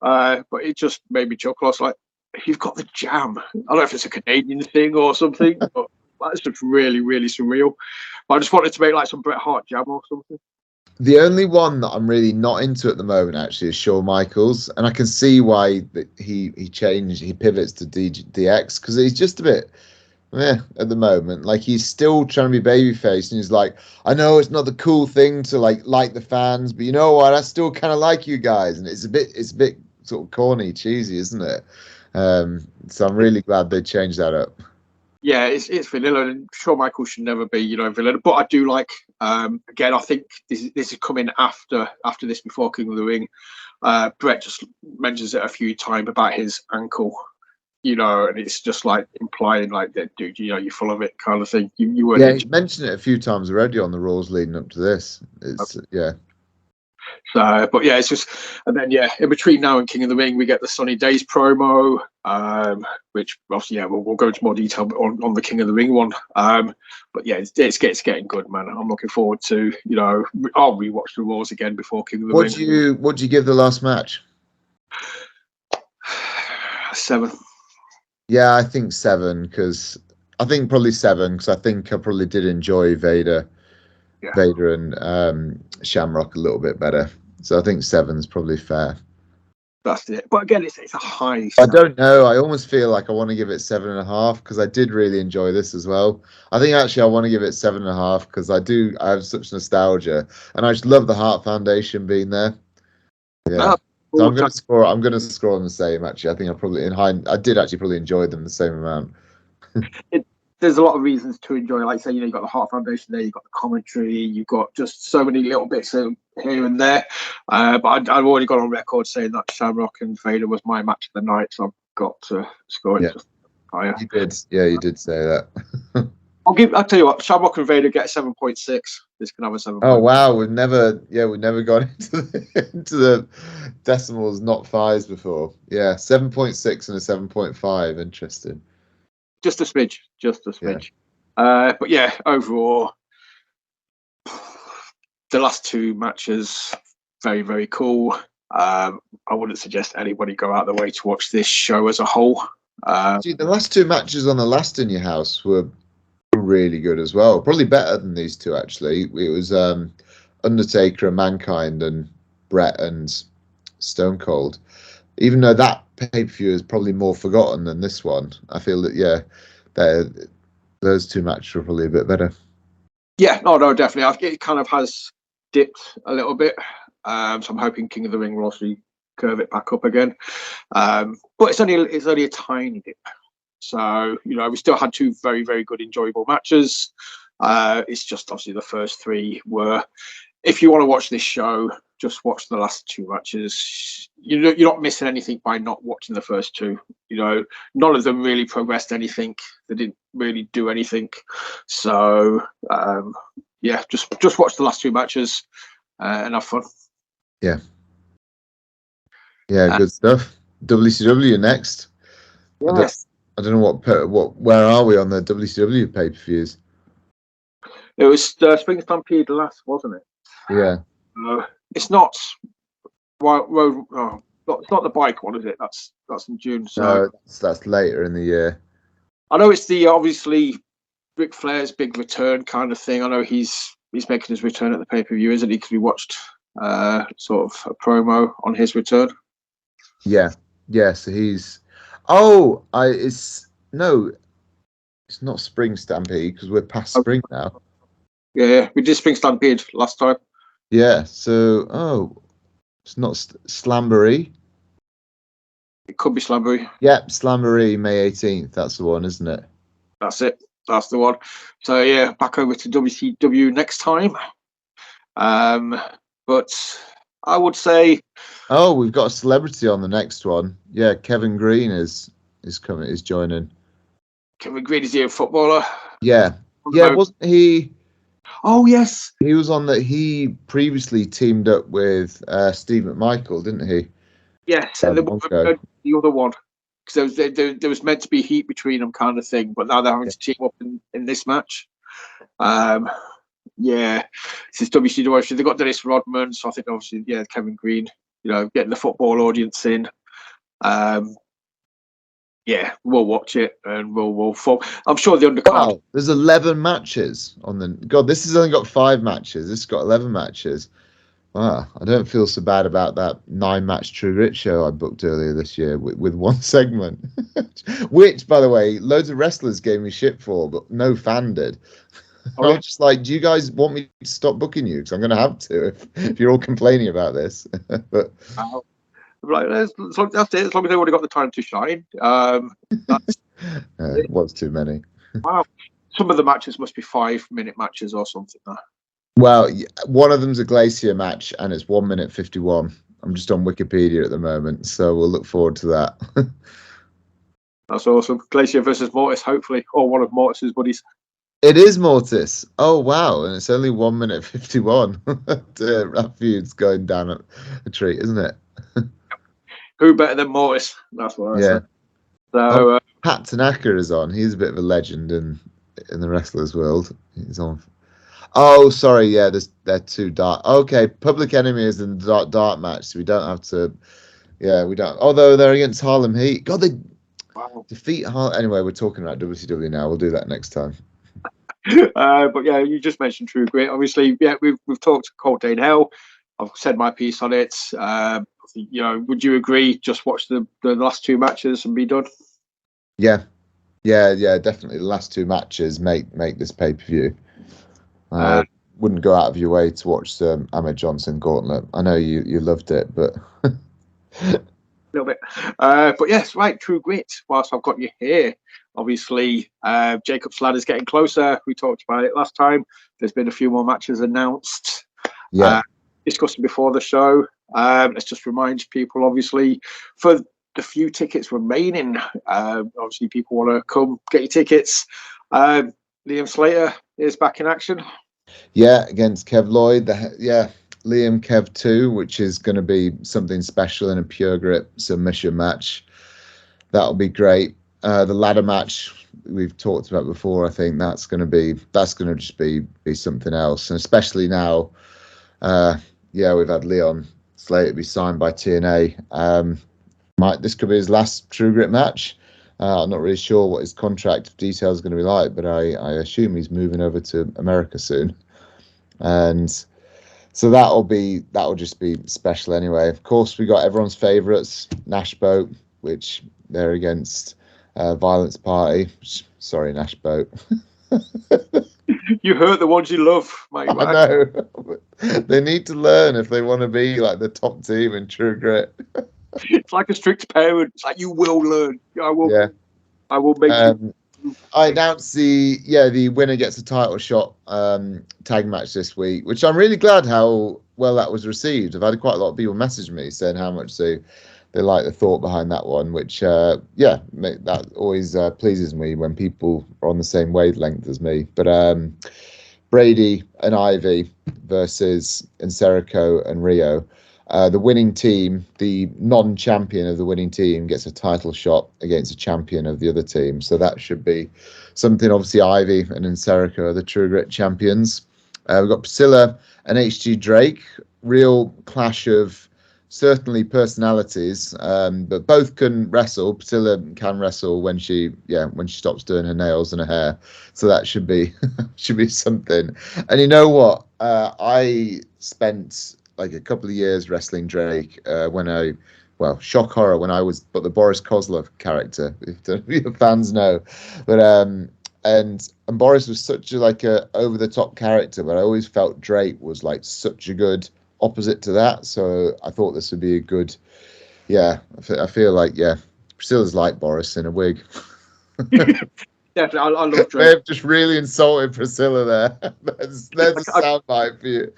but it just made me chuckle. I was like, "You've got the jam." I don't know if it's a Canadian thing or something, but that's just really, really surreal. But I just wanted to make like some Bret Hart jam or something. The only one that I'm really not into at the moment actually is Shawn Michaels, and I can see why he pivots to DX because he's just a bit at the moment. Like he's still trying to be babyface, and he's like, I know it's not the cool thing to like the fans, but you know what? I still kind of like you guys, and it's a bit sort of corny, cheesy, isn't it? So I'm really glad they changed that up. Yeah, it's vanilla, and Shawn Michaels should never be, you know, vanilla. But I do like, again, I think this is coming after this, before King of the Ring. Brett just mentions it a few times about his ankle, you know, and it's just like implying like that, dude, you know, you're full of it, kind of thing. You weren't. Yeah, he's mentioned it a few times already on the Raws leading up to this. It's yeah. So, but yeah, it's just, and then yeah, in between now and King of the Ring, we get the Sunny Days promo, which obviously, yeah, we'll go into more detail on the King of the Ring one. But yeah, it's getting good, man. I'm looking forward to, you know, I'll rewatch the Raws again before King of the Ring. What do you give the last match? 7. Yeah, I think 7 because I think probably 7 because I think I probably did enjoy Vader and Shamrock a little bit better. So I think 7's probably fair. That's it. But again, it's a high. 7. I don't know. I almost feel like I want to give it 7.5 because I did really enjoy this as well. I think actually I want to give it 7.5 because I have such nostalgia and I just love the Heart Foundation being there. Yeah. So I'm gonna score on the same. Actually, I think I did actually probably enjoy them the same amount. There's a lot of reasons to enjoy. Like say, you know, you've got the Heart Foundation there, you've got the commentary, you've got just so many little bits of here and there. But I've already got on record saying that Shamrock and Vader was my match of the night, so I've got to score it just higher. You did, yeah, you did say that. I'll tell you what, Shamrock and Vader get 7.6. This can have a 7. Oh wow, we've never gone into the decimals, not fives before. Yeah, 7.6 and a 7.5. Interesting. Just a smidge. Yeah. But yeah, overall, the last 2 matches, very, very cool. I wouldn't suggest anybody go out of their way to watch this show as a whole. The last 2 matches on the Last in Your House were really good as well. Probably better than these 2, actually. It was Undertaker and Mankind and Brett and Stone Cold. Even though that pay-per-view is probably more forgotten than this one, I feel that, yeah, those 2 matches are probably a bit better. Yeah, no, definitely. It kind of has dipped a little bit. So I'm hoping King of the Ring will also curve it back up again. But it's only a tiny dip. So, you know, we still had 2 very, very good, enjoyable matches. It's just obviously the first 3 were, if you want to watch this show, just watch the last 2 matches. You're not missing anything by not watching the first 2. You know, none of them really progressed anything. They didn't really do anything. So, yeah, just watch the last 2 matches and have fun. Yeah. Yeah, good stuff. WCW next. Yes. I don't know where are we on the WCW pay-per-views? It was Spring Stampede last, wasn't it? Yeah. It's not road. It's not the bike one, is it? That's in June. So no, that's later in the year. I know it's the obviously Ric Flair's big return kind of thing. I know he's making his return at the pay-per-view, isn't he? Because we watched sort of a promo on his return. Yeah. So he's. Oh, it's not Spring Stampede because we're past spring now. Yeah, we did Spring Stampede last time. Yeah, so it's not Slamboree. It could be Slamboree. Yep, Slamboree, May 18th. That's the one, isn't it? That's it. That's the one. So yeah, back over to WCW next time. But I would say. Oh, we've got a celebrity on the next one. Yeah, Kevin Green is joining. Kevin Green is he a footballer? Yeah, wasn't he? Oh yes, he was on that. He previously teamed up with Steve McMichael, didn't he? Yes, and the other one, because there was meant to be heat between them, kind of thing, but now they're having to team up in this match. Yeah, this is WCW. They got Dennis Rodman, so I think obviously, yeah, Kevin Green, you know, getting the football audience in. Yeah, we'll watch it and we'll fall. I'm sure the undercard. Wow, there's 11 matches on the. God, this has only got 5 matches. This has got 11 matches. Wow, I don't feel so bad about that 9-match True Grit show I booked earlier this year with 1 segment, which, by the way, loads of wrestlers gave me shit for, but no fan did. I was just like, do you guys want me to stop booking you? Because I'm going to have to if you're all complaining about this. But right, that's it. As long as they already got the time to shine. It was too many. Wow. Some of the matches must be 5-minute matches or something. Well, one of them's a Glacier match, and it's 1 minute 51. I'm just on Wikipedia at the moment, so we'll look forward to that. That's awesome. Glacier versus Mortis, hopefully, or one of Mortis's buddies. It is Mortis. Oh wow, and it's only 1 minute 51. That feud's going down a treat, isn't it? Who better than Mortis? That's what I said. So Pat Tanaka is on. He's a bit of a legend in the wrestlers world. He's on. Oh, sorry. Yeah, they're too dark. Okay, Public Enemy is in the dark match, so we don't have to. Yeah, we don't. Although they're against Harlem Heat. God, they defeat Harlem. Anyway, we're talking about WCW now. We'll do that next time. But yeah, you just mentioned True Grit. Obviously, yeah, we've talked Cold Day in Hell. I've said my piece on it. Would you agree? Just watch the last two matches and be done. Yeah, definitely. The last two matches make this pay-per-view. Wouldn't go out of your way to watch the Ahmed Johnson Gauntlet. I know you loved it, but a little bit. But yes, right. True Grit. Whilst I've got you here, obviously, Jacob's Ladder's getting closer. We talked about it last time. There's been a few more matches announced. Yeah. Discussing before the show. Let's just remind people, obviously, for the few tickets remaining, obviously people want to come get your tickets. Liam Slater is back in action. Yeah, against Kev Lloyd. Liam Kev 2, which is going to be something special in a pure grip submission match. That'll be great. The ladder match we've talked about before. I think that's going to just be something else, and especially now. We've had Leon Slater be signed by TNA. This could be his last True Grit match. I'm not really sure what his contract details are going to be like, but I assume he's moving over to America soon, and so that'll just be special anyway. Of course, we got everyone's favourites, Nash Boat, which they're against Violence Party. Sorry, Nash Boat. You hurt the ones you love, mate. I know. They need to learn if they want to be like the top team in True Grit. It's like a strict parent. It's like, you will learn. I will. Yeah. I will make you. I announced the winner gets a title shot tag match this week, which I'm really glad how well that was received. I've had quite a lot of people message me saying how much they like the thought behind that one, which that always pleases me when people are on the same wavelength as me. But Brady and Ivy versus Encerico and Rio. The winning team, the non-champion of the winning team, gets a title shot against a champion of the other team. So that should be something. Obviously, Ivy and Encerico are the True Grit champions. We've got Priscilla and HG Drake. Real clash of certainly personalities, but both can wrestle. Priscilla can wrestle when she stops doing her nails and her hair. So that should be something. And you know what? I spent like a couple of years wrestling Drake shock horror when I was but the Boris Kozlov character, if your fans know. But and Boris was such a over the top character, but I always felt Drake was like such a good opposite to that. So I thought this would be a good I feel like Priscilla's like Boris in a wig. Definitely, I love Drake. They've just really insulted Priscilla there. There's a soundbite for you.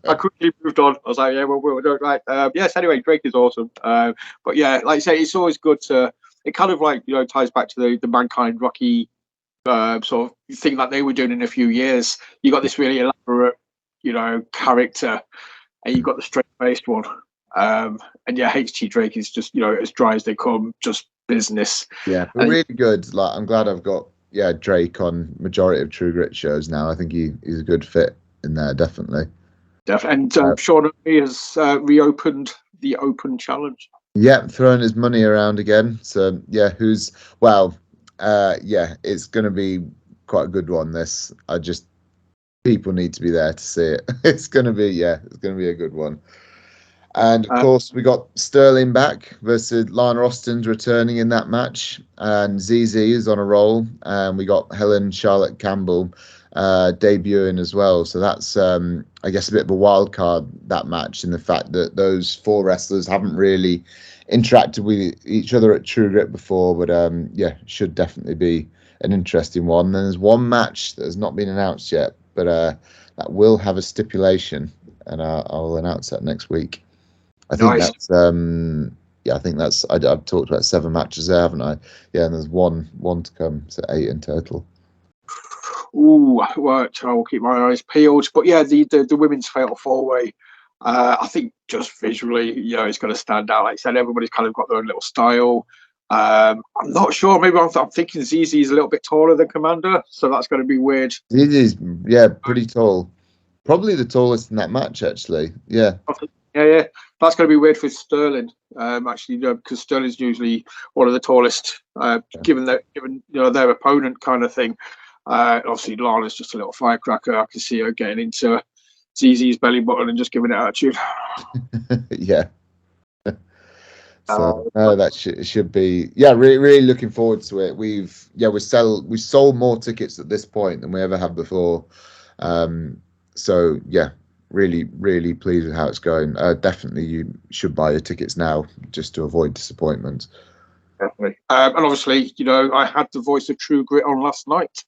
I quickly moved on. I was like, we'll do it right. Yes, anyway, Drake is awesome. But yeah, like I say, it's always good to, it kind of like, ties back to the Mankind Rocky sort of thing that they were doing in a few years. You got this really elaborate, character, and you got the straight-faced one. And HT Drake is just, as dry as they come, just business. Yeah, but really good. Like, I'm glad I've got Drake on majority of True Grit shows now. I think he's a good fit in there, definitely. And Sean O'Malley has reopened the Open Challenge. Yeah, throwing his money around again. So it's going to be quite a good one. This, people need to be there to see it. It's going to be a good one. And of course, we got Sterling back versus Lana Austin's returning in that match, and ZZ is on a roll, and we got Helen Charlotte Campbell debuting as well. So that's I guess a bit of a wild card, that match, in the fact that those four wrestlers haven't really interacted with each other at True Grit before, but should definitely be an interesting one. Then there's one match that has not been announced yet, but that will have a stipulation, and I'll announce that next week. I think that's I think that's I've talked about 7 matches there, haven't I? Yeah, and there's one to come, so 8 in total. Ooh, well, I will keep my eyes peeled. But yeah, the women's fatal 4-way. I think just visually, it's going to stand out. Like I said, everybody's kind of got their own little style. I'm not sure. Maybe I'm thinking ZZ's a little bit taller than Commander, so that's going to be weird. ZZ's pretty tall. Probably the tallest in that match, actually. Yeah. Yeah. That's going to be weird for Sterling, actually, because Sterling's usually one of the tallest, given their opponent kind of thing. Obviously, Lana's just a little firecracker. I can see her getting into ZZ's belly button and just giving it attitude. Yeah. So that should be really looking forward to it. We sold more tickets at this point than we ever have before. So yeah, really pleased with how it's going. Definitely you should buy your tickets now just to avoid disappointment. Definitely. And obviously, I had the voice of True Grit on last night.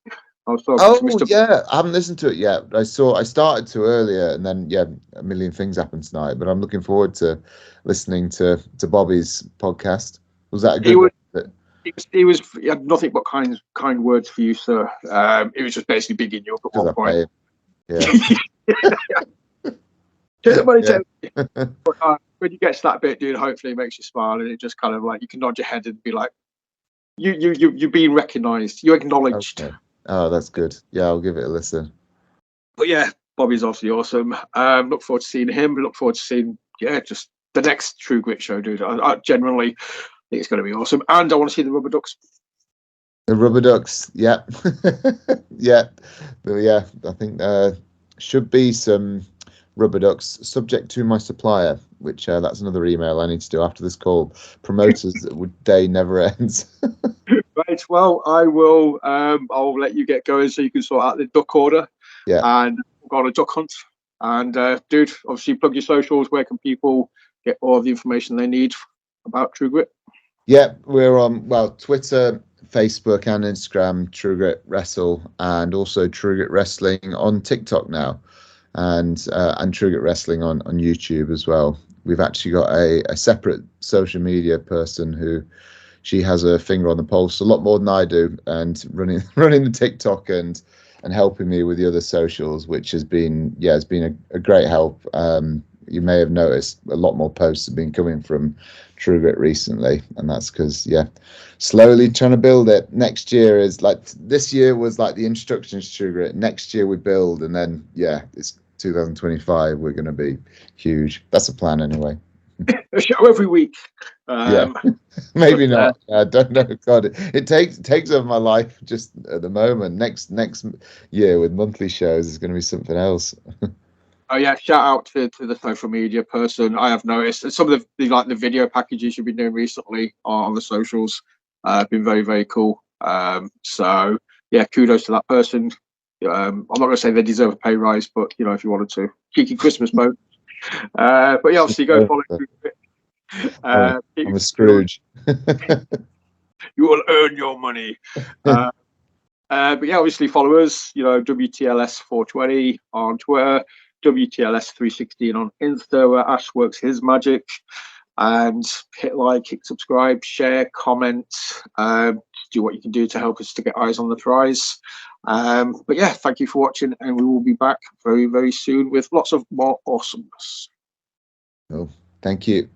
I was talking to Mr. Yeah, I haven't listened to it yet. I started to earlier, and then a million things happened tonight. But I'm looking forward to listening to Bobby's podcast. Was that a good one? He had nothing but kind words for you, sir. It was just basically bigging you up at one point. But, when you get to that bit, dude, hopefully it makes you smile, and it just kind of like you can nod your head and be like, you're being recognised, you're acknowledged. Okay. Oh, that's good. Yeah, I'll give it a listen. But yeah, Bobby's obviously awesome. Look forward to seeing him. Look forward to seeing just the next True Grit show, dude. I genuinely think it's going to be awesome, and I want to see the Rubber Ducks. The Rubber Ducks, yeah. I think should be some Rubber Ducks, subject to my supplier, which that's another email I need to do after this call. Promoters day never ends. Right, well, I will. I'll let you get going so you can sort out the duck order. Yeah. And we'll go on a duck hunt. And dude, obviously plug your socials. Where can people get all of the information they need about True Grit? Yeah, we're on Twitter, Facebook, and Instagram. True Grit Wrestle, and also True Grit Wrestling on TikTok now, and True Grit Wrestling on YouTube as well. We've actually got a separate social media person who. She has her finger on the pulse a lot more than I do, and running the TikTok and helping me with the other socials, which has been a great help. You may have noticed a lot more posts have been coming from True Grit recently, and that's because slowly trying to build it. Next year is this year was like the introduction to True Grit. Next year we build, and then it's 2025. We're going to be huge. That's a plan anyway. A show every week. Maybe not. I don't know. God, it takes over my life just at the moment. Next year with monthly shows is going to be something else. Oh yeah, shout out to the social media person. I have noticed some of the video packages you've been doing recently on the socials have been very, very cool. So yeah, kudos to that person. I'm not going to say they deserve a pay rise, but if you wanted to, cheeky Christmas mode. But yeah, obviously go follow. I'm a Scrooge. You will earn your money. But yeah, obviously follow us. WTLS 420 on Twitter, WTLS 316 on Insta, where Ash works his magic. And hit like, hit subscribe, share, comment. Do what you can do to help us to get eyes on the prize. But yeah, thank you for watching, and we will be back very, very soon with lots of more awesomeness. Oh, thank you.